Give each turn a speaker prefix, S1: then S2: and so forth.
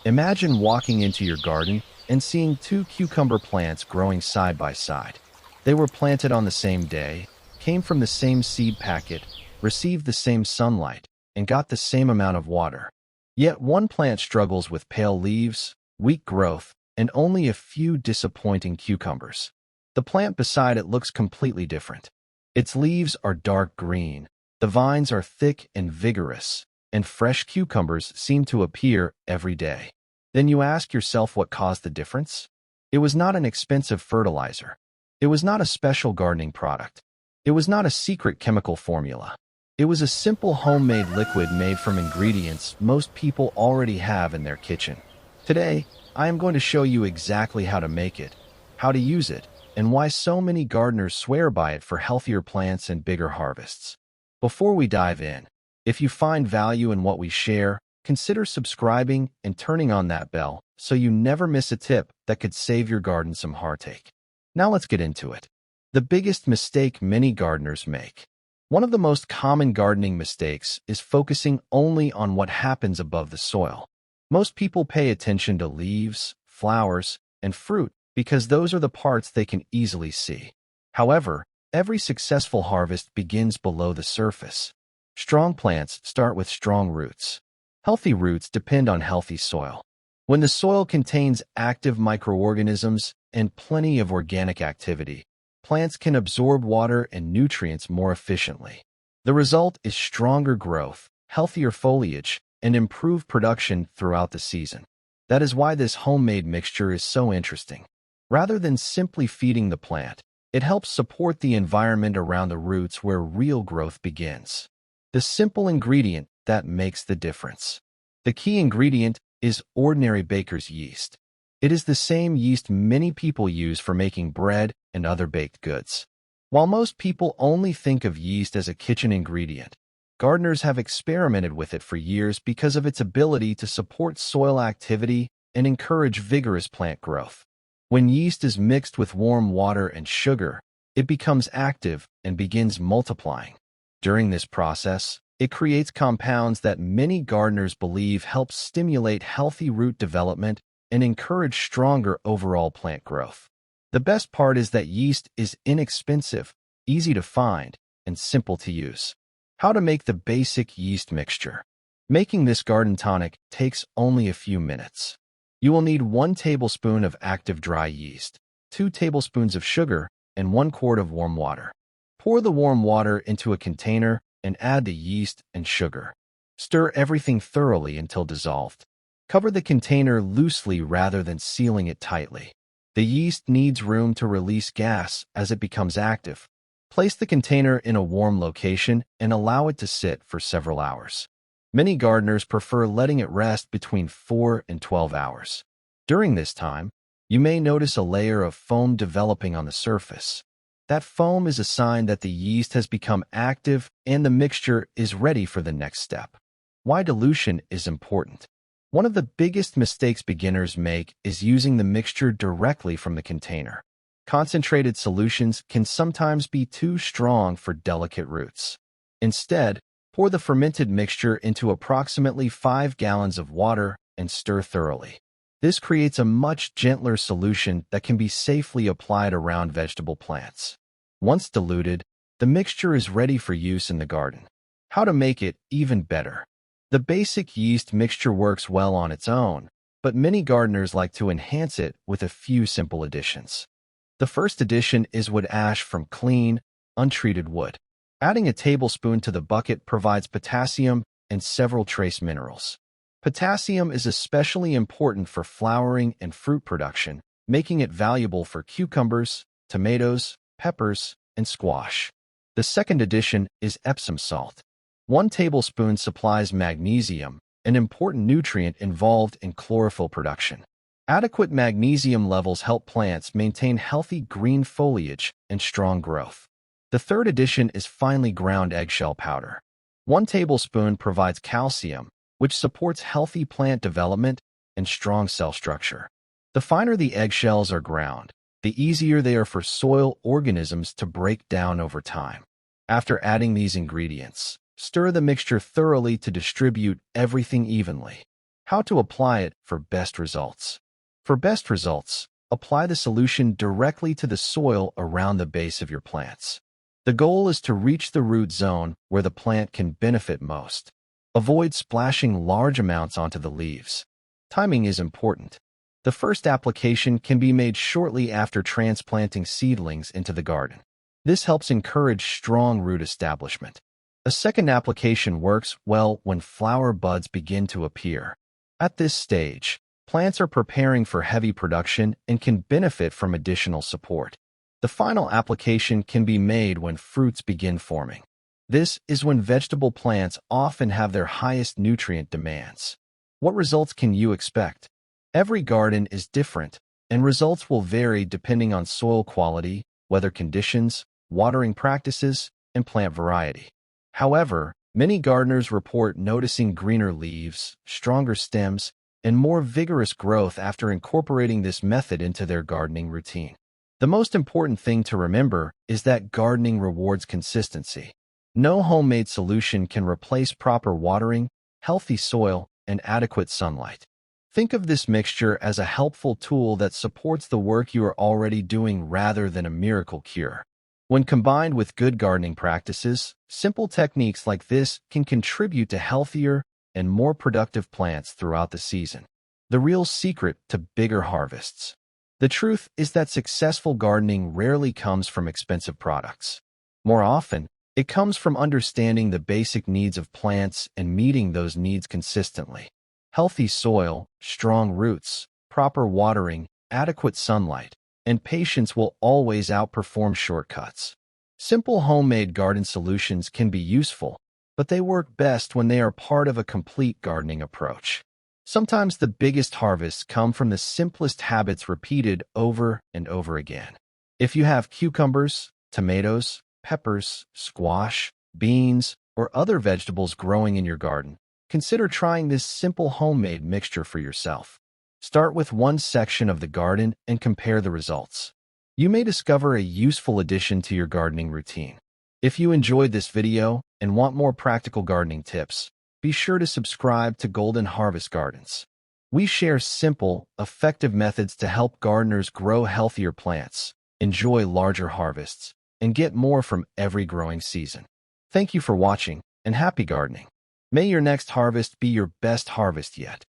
S1: Imagine walking into your garden and seeing two cucumber plants growing side by side. They were planted on the same day, came from the same seed packet, received the same sunlight, and got the same amount of water. Yet one plant struggles with pale leaves, weak growth, and only a few disappointing cucumbers. The plant beside it looks completely different. Its leaves are dark green, the vines are thick and vigorous, and fresh cucumbers seem to appear every day. Then you ask yourself what caused the difference? It was not an expensive fertilizer. It was not a special gardening product. It was not a secret chemical formula. It was a simple homemade liquid made from ingredients most people already have in their kitchen. Today, I am going to show you exactly how to make it, how to use it, and why so many gardeners swear by it for healthier plants and bigger harvests. Before we dive in, if you find value in what we share, consider subscribing and turning on that bell so you never miss a tip that could save your garden some heartache. Now let's get into it. The biggest mistake many gardeners make. One of the most common gardening mistakes is focusing only on what happens above the soil. Most people pay attention to leaves, flowers, and fruit because those are the parts they can easily see. However, every successful harvest begins below the surface. Strong plants start with strong roots. Healthy roots depend on healthy soil. When the soil contains active microorganisms and plenty of organic activity, plants can absorb water and nutrients more efficiently. The result is stronger growth, healthier foliage, and improved production throughout the season. That is why this homemade mixture is so interesting. Rather than simply feeding the plant, it helps support the environment around the roots where real growth begins. The simple ingredient that makes the difference. The key ingredient is ordinary baker's yeast. It is the same yeast many people use for making bread and other baked goods. While most people only think of yeast as a kitchen ingredient, gardeners have experimented with it for years because of its ability to support soil activity and encourage vigorous plant growth. When yeast is mixed with warm water and sugar, it becomes active and begins multiplying. During this process, it creates compounds that many gardeners believe help stimulate healthy root development and encourage stronger overall plant growth. The best part is that yeast is inexpensive, easy to find, and simple to use. How to make the basic yeast mixture. Making this garden tonic takes only a few minutes. You will need 1 tablespoon of active dry yeast, 2 tablespoons of sugar, and 1 quart of warm water. Pour the warm water into a container and add the yeast and sugar. Stir everything thoroughly until dissolved. Cover the container loosely rather than sealing it tightly. The yeast needs room to release gas as it becomes active. Place the container in a warm location and allow it to sit for several hours. Many gardeners prefer letting it rest between 4 and 12 hours. During this time, you may notice a layer of foam developing on the surface. That foam is a sign that the yeast has become active and the mixture is ready for the next step. Why dilution is important. One of the biggest mistakes beginners make is using the mixture directly from the container. Concentrated solutions can sometimes be too strong for delicate roots. Instead, pour the fermented mixture into approximately 5 gallons of water and stir thoroughly. This creates a much gentler solution that can be safely applied around vegetable plants. Once diluted, the mixture is ready for use in the garden. How to make it even better. The basic yeast mixture works well on its own, but many gardeners like to enhance it with a few simple additions. The first addition is wood ash from clean, untreated wood. Adding a tablespoon to the bucket provides potassium and several trace minerals. Potassium is especially important for flowering and fruit production, making it valuable for cucumbers, tomatoes, peppers, and squash. The second addition is Epsom salt. 1 tablespoon supplies magnesium, an important nutrient involved in chlorophyll production. Adequate magnesium levels help plants maintain healthy green foliage and strong growth. The third addition is finely ground eggshell powder. 1 tablespoon provides calcium, which supports healthy plant development and strong cell structure. The finer the eggshells are ground, the easier they are for soil organisms to break down over time. After adding these ingredients, stir the mixture thoroughly to distribute everything evenly. How to apply it for best results. For best results, apply the solution directly to the soil around the base of your plants. The goal is to reach the root zone where the plant can benefit most. Avoid splashing large amounts onto the leaves. Timing is important. The first application can be made shortly after transplanting seedlings into the garden. This helps encourage strong root establishment. A second application works well when flower buds begin to appear. At this stage, plants are preparing for heavy production and can benefit from additional support. The final application can be made when fruits begin forming. This is when vegetable plants often have their highest nutrient demands. What results can you expect? Every garden is different, and results will vary depending on soil quality, weather conditions, watering practices, and plant variety. However, many gardeners report noticing greener leaves, stronger stems, and more vigorous growth after incorporating this method into their gardening routine. The most important thing to remember is that gardening rewards consistency. No homemade solution can replace proper watering, healthy soil, and adequate sunlight. Think of this mixture as a helpful tool that supports the work you are already doing rather than a miracle cure. When combined with good gardening practices, simple techniques like this can contribute to healthier and more productive plants throughout the season. The real secret to bigger harvests. The truth is that successful gardening rarely comes from expensive products. More often, it comes from understanding the basic needs of plants and meeting those needs consistently. Healthy soil, strong roots, proper watering, adequate sunlight, and patience will always outperform shortcuts. Simple homemade garden solutions can be useful, but they work best when they are part of a complete gardening approach. Sometimes the biggest harvests come from the simplest habits repeated over and over again. If you have cucumbers, tomatoes, peppers, squash, beans, or other vegetables growing in your garden, consider trying this simple homemade mixture for yourself. Start with one section of the garden and compare the results. You may discover a useful addition to your gardening routine. If you enjoyed this video and want more practical gardening tips, be sure to subscribe to Golden Harvest Gardens. We share simple, effective methods to help gardeners grow healthier plants, enjoy larger harvests, and get more from every growing season. Thank you for watching, and happy gardening. May your next harvest be your best harvest yet.